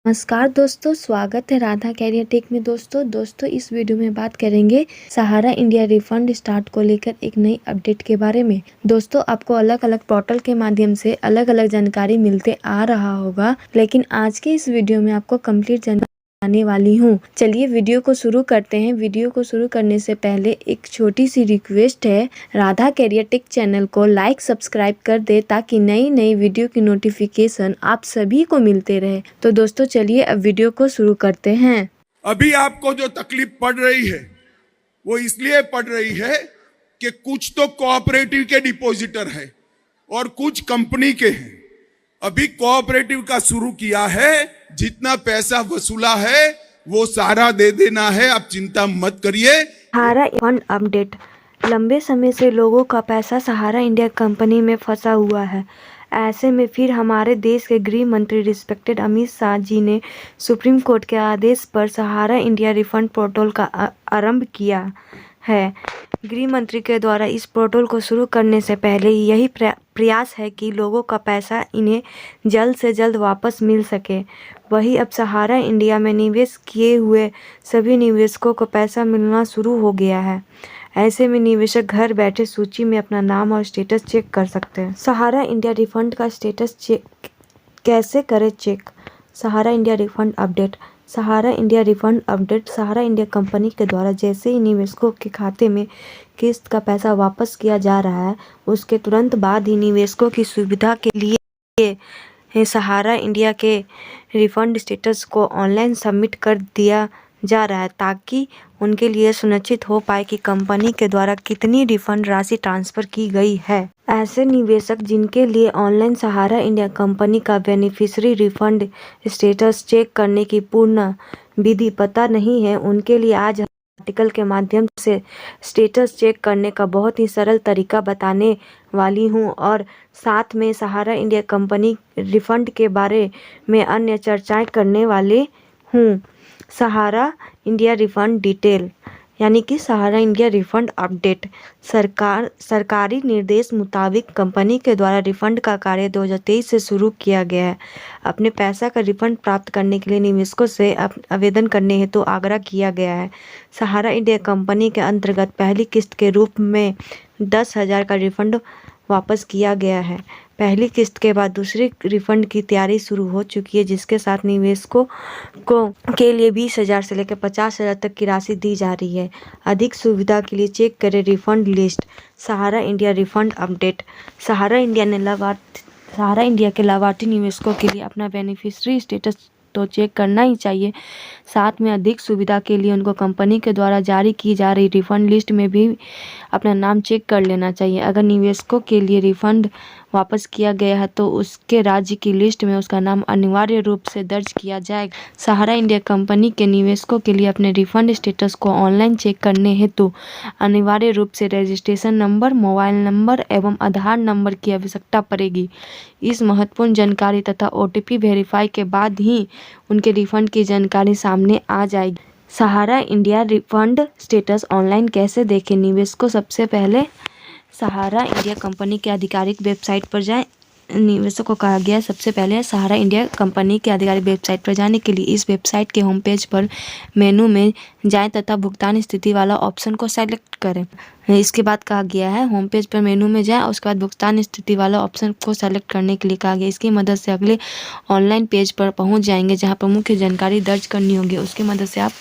नमस्कार दोस्तों, स्वागत है राधा कैरियर टेक में। दोस्तों इस वीडियो में बात करेंगे सहारा इंडिया रिफंड स्टार्ट को लेकर एक नई अपडेट के बारे में। दोस्तों, आपको अलग अलग पोर्टल के माध्यम से अलग अलग जानकारी मिलते आ रहा होगा, लेकिन आज के इस वीडियो में आपको कंप्लीट जानकारी आने वाली हूँ। चलिए वीडियो को शुरू करते हैं। वीडियो को शुरू करने से पहले एक छोटी सी रिक्वेस्ट है, राधा कैरियर टेक चैनल को लाइक सब्सक्राइब कर दे ताकि नई नई वीडियो की नोटिफिकेशन आप सभी को मिलते रहे। तो दोस्तों चलिए अब वीडियो को शुरू करते हैं। अभी आपको जो तकलीफ पड़ रही है वो इसलिए पड़ रही है कि कुछ तो कोऑपरेटिव के डिपॉजिटर है और कुछ कंपनी के हैं। अभी कोऑपरेटिव का शुरू किया है, जितना पैसा वसूला है वो सारा दे देना है, आप चिंता मत करिए। सहारा फंड अपडेट। लंबे समय से लोगों का पैसा सहारा इंडिया कंपनी में फंसा हुआ है। ऐसे में फिर हमारे देश के गृह मंत्री रिस्पेक्टेड अमित शाह जी ने सुप्रीम कोर्ट के आदेश पर सहारा इंडिया रिफंड पोर्टल का आरंभ किया है। गृह मंत्री के द्वारा इस पोर्टल को शुरू करने से पहले यही प्रयास है कि लोगों का पैसा इन्हें जल्द से जल्द वापस मिल सके। वही अब सहारा इंडिया में निवेश किए हुए सभी निवेशकों को पैसा मिलना शुरू हो गया है। ऐसे में निवेशक घर बैठे सूची में अपना नाम और स्टेटस चेक कर सकते हैं। सहारा इंडिया रिफंड का स्टेटस चेक कैसे करें चेक? सहारा इंडिया रिफंड अपडेट। सहारा इंडिया रिफंड अपडेट सहारा इंडिया कंपनी के द्वारा जैसे ही निवेशकों के खाते में किस्त का पैसा वापस किया जा रहा है, उसके तुरंत बाद ही निवेशकों की सुविधा के लिए सहारा इंडिया के रिफंड स्टेटस को ऑनलाइन सबमिट कर दिया जा रहा है, ताकि उनके लिए सुनिश्चित हो पाए कि कंपनी के द्वारा कितनी रिफंड राशि ट्रांसफ़र की गई है। ऐसे निवेशक जिनके लिए ऑनलाइन सहारा इंडिया कंपनी का बेनिफिशियरी रिफंड स्टेटस चेक करने की पूर्ण विधि पता नहीं है, उनके लिए आज आर्टिकल के माध्यम से स्टेटस चेक करने का बहुत ही सरल तरीका बताने वाली हूं और साथ में सहारा इंडिया कंपनी रिफंड के बारे में अन्य चर्चाएं करने वाले हूं। सहारा इंडिया रिफंड डिटेल यानी कि सहारा इंडिया रिफंड अपडेट। सरकारी निर्देश मुताबिक कंपनी के द्वारा रिफंड का कार्य 2023 से शुरू किया गया है। अपने पैसा का रिफंड प्राप्त करने के लिए निवेशकों से आवेदन करने हेतु आग्रह किया गया है। सहारा इंडिया कंपनी के अंतर्गत पहली किस्त के रूप में 10,000 का रिफंड वापस किया गया है। पहली किस्त के बाद दूसरी रिफंड की तैयारी शुरू हो चुकी है, जिसके साथ निवेशकों के लिए 20,000 से लेकर 50,000 तक की राशि दी जा रही है। अधिक सुविधा के लिए चेक करें रिफंड लिस्ट। सहारा इंडिया रिफंड अपडेट। सहारा इंडिया के लाभार्थी निवेशकों के लिए अपना बेनिफिशियरी स्टेटस तो चेक करना ही चाहिए, साथ में अधिक सुविधा के लिए उनको कंपनी के द्वारा जारी की जा रही रिफंड लिस्ट में भी अपना नाम चेक कर लेना चाहिए। अगर निवेशकों के लिए रिफंड वापस किया गया है तो उसके राज्य की लिस्ट में उसका नाम अनिवार्य रूप से दर्ज किया जाएगा। सहारा इंडिया कंपनी के निवेशकों के लिए अपने रिफंड स्टेटस को ऑनलाइन चेक करने हेतु अनिवार्य रूप से रजिस्ट्रेशन नंबर, मोबाइल नंबर एवं आधार नंबर की आवश्यकता पड़ेगी। इस महत्वपूर्ण जानकारी तथा OTP वेरीफाई के बाद ही उनके रिफंड की जानकारी सामने आ जाएगी। सहारा इंडिया रिफंड स्टेटस ऑनलाइन कैसे देखें? निवेशकों सबसे पहले सहारा इंडिया कंपनी के आधिकारिक वेबसाइट पर जाएं। निवेशकों को कहा गया सबसे पहले सहारा इंडिया कंपनी के आधिकारिक वेबसाइट पर जाने के लिए इस वेबसाइट के होम पेज पर मेनू में जाएं तथा भुगतान स्थिति वाला ऑप्शन को सेलेक्ट करें। इसके बाद कहा गया है होम पेज पर मेनू में जाएं और उसके बाद भुगतान स्थिति वाला ऑप्शन को सेलेक्ट करने के लिए कहा गया। इसकी मदद से अगले ऑनलाइन पेज पर पहुंच जाएंगे, जहां पर मुख्य जानकारी दर्ज करनी होगी। उसकी मदद से आप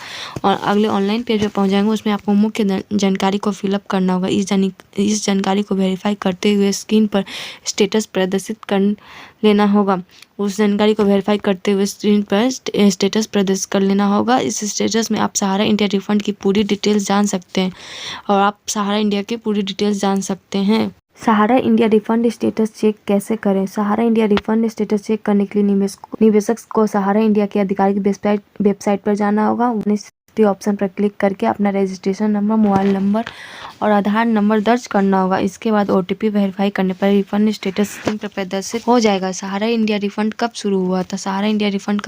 अगले ऑनलाइन पेज पर पहुंच जाएंगे, उसमें आपको मुख्य जानकारी को फिलअप करना होगा। इस जानकारी को वेरीफाई करते हुए स्क्रीन पर स्टेटस प्रदर्शित कर लेना होगा। उस जानकारी को वेरीफाई करते हुए स्क्रीन पर स्टेटस प्रदर्शित कर लेना होगा। इस स्टेटस में आप सहारा इंडिया रिफंड की पूरी डिटेल्स जान सकते हैं और आप सहारा इंडिया की पूरी डिटेल्स जान सकते हैं। सहारा इंडिया रिफंड स्टेटस चेक कैसे करें? सहारा इंडिया रिफंड स्टेटस चेक करने के लिए निवेशक को सहारा इंडिया के आधिकारिक वेबसाइट पर जाना होगा। थ्री ऑप्शन पर क्लिक करके अपना रजिस्ट्रेशन नंबर, मोबाइल नंबर और आधार नंबर दर्ज करना होगा। इसके बाद OTP वेरीफाई करने पर रिफंड स्टेटस स्क्रीन पर प्रदर्शित हो जाएगा। सहारा इंडिया रिफंड कब शुरू हुआ था? सहारा इंडिया रिफंड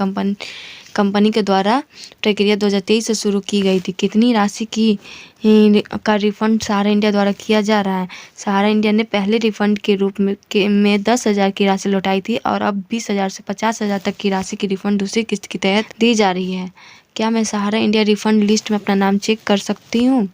कंपनी के द्वारा प्रक्रिया 2023 से शुरू की गई थी। कितनी राशि का रिफंड सहारा इंडिया द्वारा किया जा रहा है? सहारा इंडिया ने पहले रिफंड के रूप में 10,000 की राशि लौटाई थी और अब 20,000 से 50,000 तक की राशि की रिफंड दूसरी किस्त के तहत दी जा रही है। क्या मैं सहारा इंडिया रिफंड लिस्ट में अपना नाम चेक कर सकती हूँ?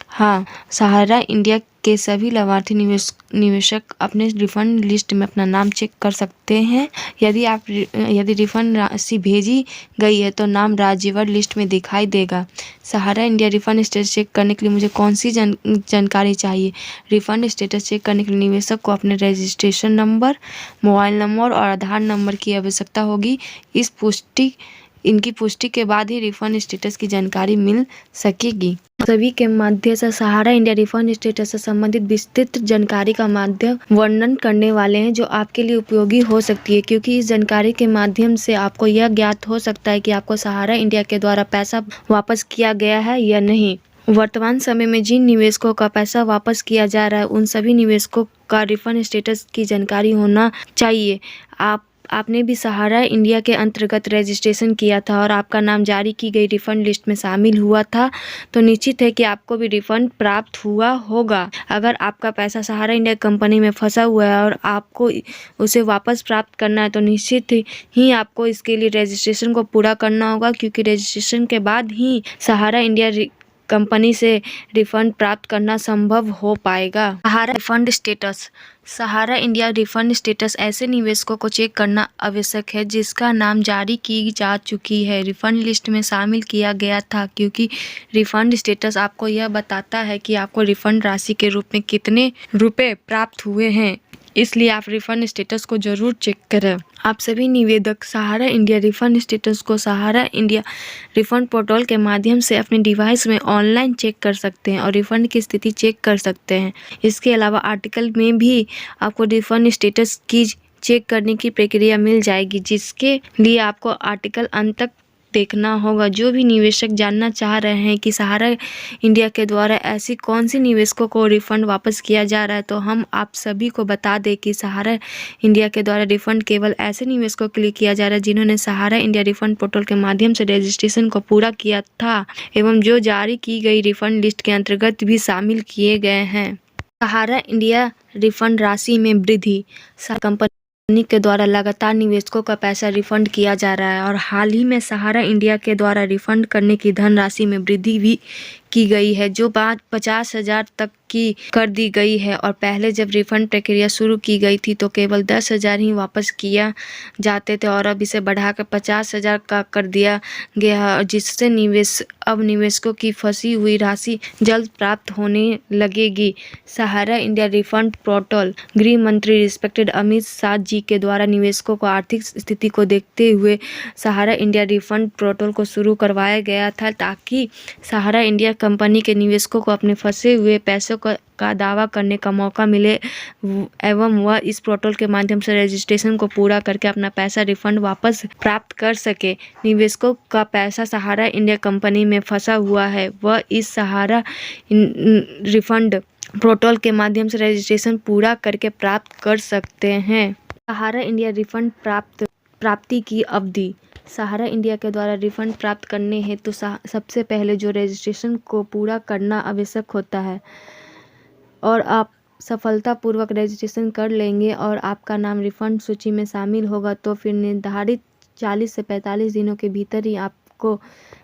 हाँ, सहारा इंडिया के सभी लाभार्थी निवेशक अपने रिफंड लिस्ट में अपना नाम चेक कर सकते हैं। यदि रिफंड राशि भेजी गई है तो नाम राज्यवार लिस्ट में दिखाई देगा। सहारा इंडिया रिफंड स्टेटस चेक करने के लिए मुझे कौन सी जानकारी चाहिए? रिफंड स्टेटस चेक करने के लिए निवेशक को अपने रजिस्ट्रेशन नंबर, मोबाइल नंबर और आधार नंबर की आवश्यकता होगी। इनकी पुष्टि के बाद ही रिफंड स्टेटस की जानकारी मिल सकेगी। सभी के माध्यम से सहारा इंडिया रिफंड स्टेटस से संबंधित विस्तृत जानकारी का माध्यम वर्णन करने वाले हैं जो आपके लिए उपयोगी हो सकती है, क्योंकि इस जानकारी के माध्यम से आपको यह ज्ञात हो सकता है कि आपको सहारा इंडिया के द्वारा पैसा वापस किया गया है या नहीं। वर्तमान समय में जिन निवेशकों का पैसा वापस किया जा रहा है उन सभी निवेशकों का रिफंड स्टेटस की जानकारी होना चाहिए। आपने भी सहारा इंडिया के अंतर्गत रजिस्ट्रेशन किया था और आपका नाम जारी की गई रिफंड लिस्ट में शामिल हुआ था, तो निश्चित है कि आपको भी रिफंड प्राप्त हुआ होगा। अगर आपका पैसा सहारा इंडिया कंपनी में फंसा हुआ है और आपको उसे वापस प्राप्त करना है तो निश्चित ही आपको इसके लिए रजिस्ट्रेशन को पूरा करना होगा, क्योंकि रजिस्ट्रेशन के बाद ही सहारा इंडिया कंपनी से रिफंड प्राप्त करना संभव हो पाएगा। सहारा रिफंड स्टेटस। सहारा इंडिया रिफंड स्टेटस ऐसे निवेशकों को चेक करना आवश्यक है जिसका नाम जारी की जा चुकी है, रिफंड लिस्ट में शामिल किया गया था, क्योंकि रिफंड स्टेटस आपको यह बताता है कि आपको रिफंड राशि के रूप में कितने रुपए प्राप्त हुए हैं। इसलिए आप रिफंड स्टेटस को जरूर चेक करें। आप सभी निवेशक सहारा इंडिया रिफंड स्टेटस को सहारा इंडिया रिफंड पोर्टल के माध्यम से अपने डिवाइस में ऑनलाइन चेक कर सकते हैं और रिफंड की स्थिति चेक कर सकते हैं। इसके अलावा आर्टिकल में भी आपको रिफंड स्टेटस की चेक करने की प्रक्रिया मिल जाएगी, जिसके लिए आपको आर्टिकल अंत तक देखना होगा। जो भी निवेशक जानना चाह रहे हैं कि सहारा इंडिया के द्वारा ऐसी कौन सी निवेशकों को रिफंड वापस किया जा रहा है, तो हम आप सभी को बता दें कि सहारा इंडिया के द्वारा रिफंड केवल ऐसे निवेशकों के लिए किया जा रहा है जिन्होंने सहारा इंडिया रिफंड पोर्टल के माध्यम से रजिस्ट्रेशन को पूरा किया था एवं जो जारी की गई रिफंड लिस्ट के अंतर्गत भी शामिल किए गए हैं। सहारा इंडिया रिफंड राशि में वृद्धि। कंपनी के द्वारा लगातार निवेशकों का पैसा रिफंड किया जा रहा है और हाल ही में सहारा इंडिया के द्वारा रिफंड करने की धनराशि में वृद्धि भी की गई है, जो बात 50,000 तक की कर दी गई है। और पहले जब रिफंड प्रक्रिया शुरू की गई थी तो केवल 10,000 ही वापस किया जाते थे और अब इसे बढ़ाकर 50,000 का कर दिया गया है, जिससे निवेशकों की फंसी हुई राशि जल्द प्राप्त होने लगेगी। सहारा इंडिया रिफंड पोर्टल गृह मंत्री रिस्पेक्टेड अमित शाह जी के द्वारा निवेशकों को आर्थिक स्थिति को देखते हुए सहारा इंडिया रिफंड पोर्टल को शुरू करवाया गया था, ताकि सहारा इंडिया कंपनी के निवेशकों को अपने फंसे हुए पैसों का दावा करने का मौका मिले एवं वह इस पोर्टल के माध्यम से रजिस्ट्रेशन को पूरा करके अपना पैसा रिफंड वापस प्राप्त कर सके। निवेशकों का पैसा सहारा इंडिया कंपनी में फंसा हुआ है, वह इस सहारा रिफंड पोर्टल के माध्यम से रजिस्ट्रेशन पूरा करके प्राप्त कर सकते हैं। सहारा इंडिया रिफंड प्राप्ति की अवधि। सहारा इंडिया के द्वारा रिफंड प्राप्त करने हेतु तो सबसे पहले जो रजिस्ट्रेशन को पूरा करना आवश्यक होता है और आप सफलतापूर्वक रजिस्ट्रेशन कर लेंगे और आपका नाम रिफंड सूची में शामिल होगा, तो फिर निर्धारित 40 से 45 दिनों के भीतर ही आपको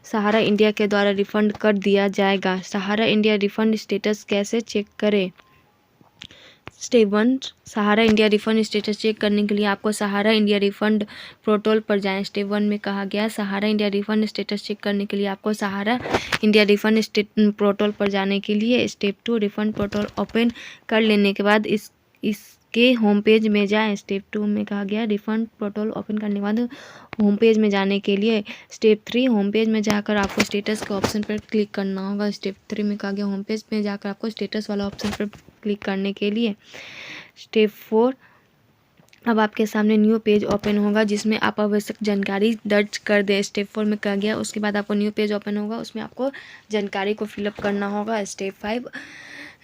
सहारा इंडिया के द्वारा रिफंड कर दिया जाएगा। सहारा इंडिया रिफंड स्टेटस कैसे चेक करें? स्टेप 1, सहारा इंडिया रिफंड स्टेटस चेक करने के लिए आपको सहारा इंडिया रिफंड पोर्टल पर जाएं। स्टेप 1 में कहा गया सहारा इंडिया रिफंड स्टेटस चेक करने के लिए आपको सहारा इंडिया रिफंड पोर्टल पर जाने के लिए स्टेप 2, रिफंड पोर्टल ओपन कर लेने के बाद इसके होम पेज में जाएं। स्टेप 2 में कहा गया रिफंड पोर्टल ओपन करने के बाद होम पेज में जाने के लिए स्टेप 3, होम पेज में जाकर आपको स्टेटस के ऑप्शन पर क्लिक करना होगा। स्टेप 3 में कहा गया होम पेज में जाकर आपको स्टेटस वाला ऑप्शन पर क्लिक करने के लिए स्टेप 4, अब आपके सामने न्यू पेज ओपन होगा जिसमें आप आवश्यक जानकारी दर्ज कर दें। स्टेप 4 में कर गया, उसके बाद आपको न्यू पेज ओपन होगा, उसमें आपको जानकारी को फिलअप करना होगा। स्टेप 5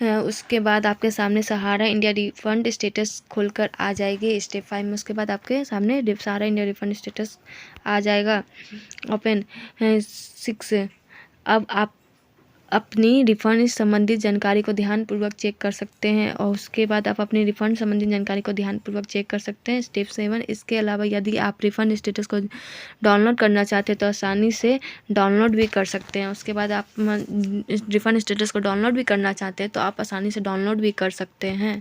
उसके बाद आपके सामने सहारा इंडिया रिफंड स्टेटस खुलकर आ जाएगी। स्टेप 5 में उसके बाद आपके सामने सहारा इंडिया रिफंड स्टेटस आ जाएगा ओपन। 6 अब आप अपनी रिफ़ंड संबंधित जानकारी को ध्यानपूर्वक चेक कर सकते हैं और उसके बाद आप अपनी रिफ़ंड संबंधित जानकारी को ध्यानपूर्वक चेक कर सकते हैं। स्टेप 7 इसके अलावा यदि आप रिफ़ंड स्टेटस को डाउनलोड करना चाहते हैं तो आसानी से डाउनलोड भी कर सकते हैं। उसके बाद आप रिफ़ंड स्टेटस को डाउनलोड भी करना चाहते हैं तो आप आसानी से डाउनलोड भी कर सकते हैं।